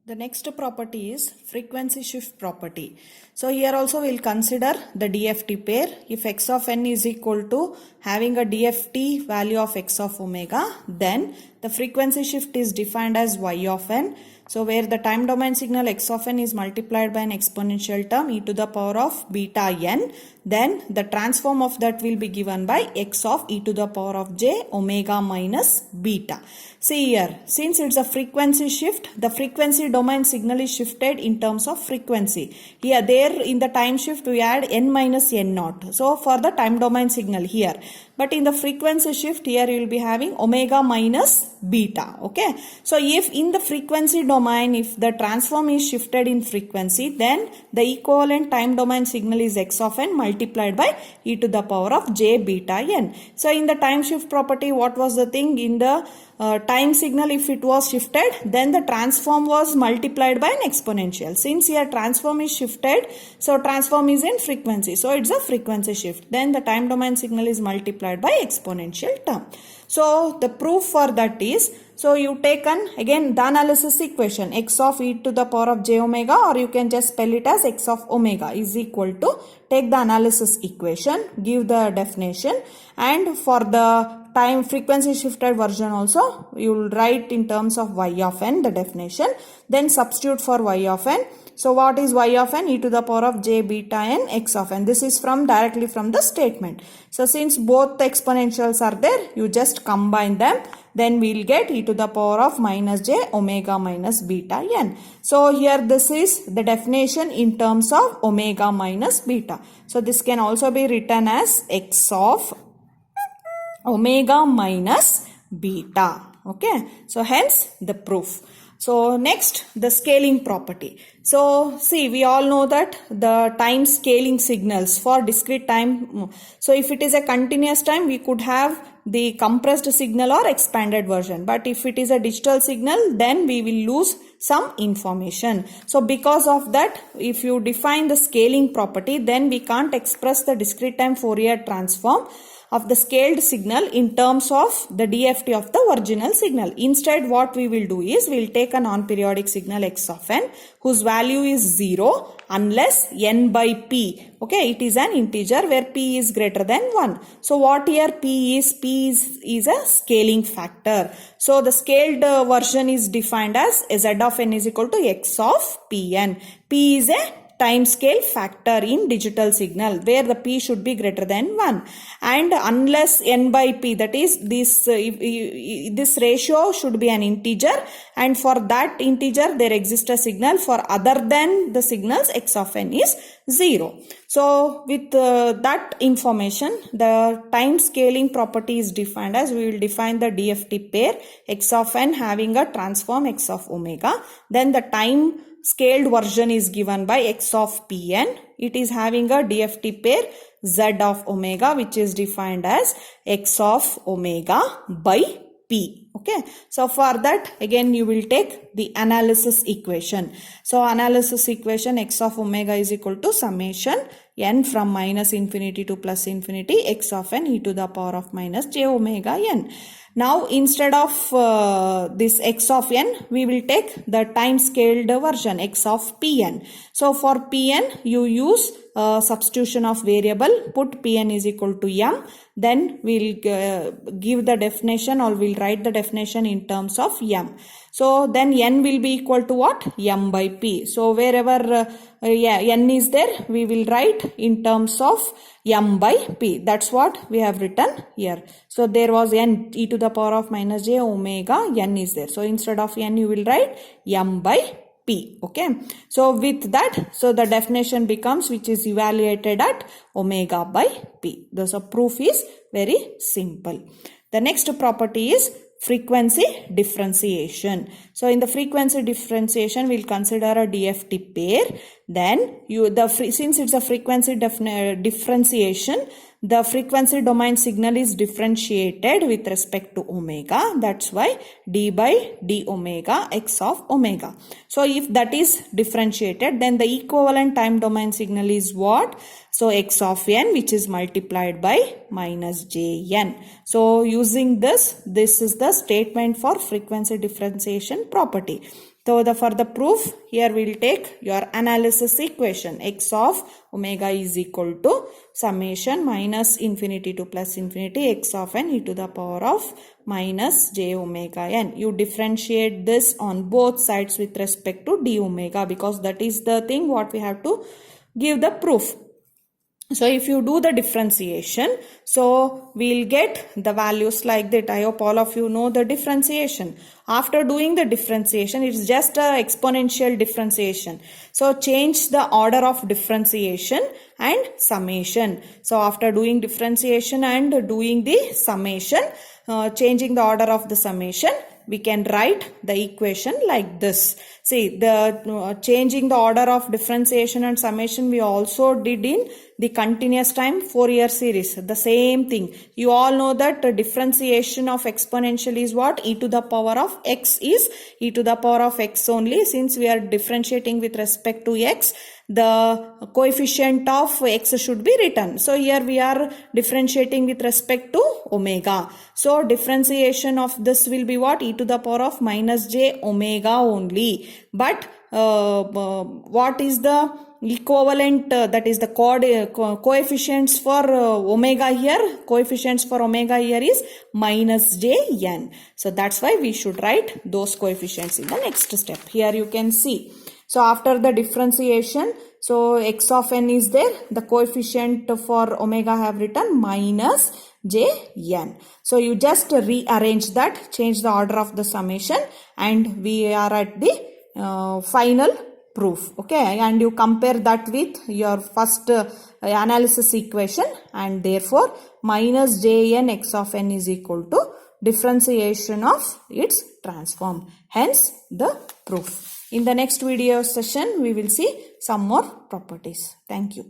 The next property is frequency shift property. So here also we'll consider the DFT pair. If x of n is equal to having a DFT value of x of omega, then the frequency shift is defined as y of n. So where the time domain signal x of n is multiplied by an exponential term e to the power of beta n, then the transform of that will be given by x of e to the power of j omega minus beta. See here, since it's a frequency shift, the frequency domain signal is shifted in terms of frequency. Here, there in the time shift we add n minus n naught. So for the time domain signal here. But in the frequency shift here you will be having omega minus beta. Okay. So if in the frequency domain, if the transform is shifted in frequency, then the equivalent time domain signal is x of n multiplied by e to the power of j beta n. So in the time shift property, what was the thing? In the time signal, if it was shifted, then the transform was multiplied by an exponential. Since here transform is shifted, so transform is in frequency. So it's a frequency shift. Then the time domain signal is multiplied by exponential term. So the proof for that is, so you take again the analysis equation x of e to the power of j omega, or you can just spell it as x of omega is equal to, take the analysis equation, give the definition, and for the time frequency shifted version also you will write in terms of y of n the definition, then substitute for y of n. So what is y of n? E to the power of j beta n x of n. This is directly from the statement. So since both the exponentials are there, you just combine them, then we will get e to the power of minus j omega minus beta n. So here this is the definition in terms of omega minus beta. So this can also be written as x of omega minus beta. Okay. So hence the proof. So next, the scaling property. So see, we all know that the time scaling signals for discrete time. So if it is a continuous time, we could have the compressed signal or expanded version. But if it is a digital signal, then we will lose some information. So because of that, if you define the scaling property, then we can't express the discrete time Fourier transform of the scaled signal in terms of the DFT of the original signal. Instead, what we will do is, we will take a non-periodic signal x of n whose value is 0 unless n by p. Okay, it is an integer where p is greater than 1. So what here p is? P is a scaling factor. So the scaled version is defined as z of n is equal to x of pn. P is a time scale factor in digital signal where the p should be greater than 1, and unless n by p, that is this ratio should be an integer, and for that integer there exists a signal. For other than the signals, x of n is 0. So with that information, the time scaling property is defined as, we will define the DFT pair x of n having a transform x of omega, then the time scaled version is given by x of pn. It is having a DFT pair z of omega, which is defined as x of omega by p. Okay. So for that, again you will take the analysis equation. So analysis equation, x of omega is equal to summation n from minus infinity to plus infinity x of n e to the power of minus j omega n. Now instead of this x of n, we will take the time scaled version x of pn. So for pn, you use substitution of variable, put pn is equal to m, then we'll give the definition, or we'll write the definition in terms of m. So then n will be equal to what? M by p. So wherever n is there, we will write in terms of m by p. That's what we have written here. So there was n e to the power of minus j omega n is there. So instead of n, you will write m by p. Okay. So with that, so the definition becomes, which is evaluated at omega by p. The proof is very simple. The next property is frequency differentiation. So in the frequency differentiation, we'll consider a DFT pair. Then since it's a frequency differentiation, the frequency domain signal is differentiated with respect to omega. That's why d by d omega x of omega. So if that is differentiated, then the equivalent time domain signal is what? So x of n, which is multiplied by minus jn. So using this is the statement for frequency differentiation property. So for the proof, here we will take your analysis equation. X of omega is equal to summation minus infinity to plus infinity x of n e to the power of minus j omega n. You differentiate this on both sides with respect to d omega, because that is the thing what we have to give the proof. So if you do the differentiation, so we'll get the values like that. I hope all of you know the differentiation. After doing the differentiation, it's just a exponential differentiation. So change the order of differentiation and summation. So after doing differentiation and doing the summation, changing the order of the summation, we can write the equation like this. See, the changing the order of differentiation and summation we also did in the continuous time Fourier series. The same thing. You all know that the differentiation of exponential is what? E to the power of x is e to the power of x only. Since we are differentiating with respect to x, the coefficient of x should be written. So here we are differentiating with respect to omega. So differentiation of this will be what? E to the power of minus j omega only. But what is the equivalent, that is the coefficients for omega here? Coefficients for omega here is minus j n. So that's why we should write those coefficients in the next step. Here you can see. So after the differentiation, so x of n is there, the coefficient for omega have written minus j n. So you just rearrange that, change the order of the summation, and we are at the final proof. Okay, and you compare that with your first analysis equation, and therefore minus j n x of n is equal to differentiation of its transform. Hence the proof. In the next video session, we will see some more properties. Thank you.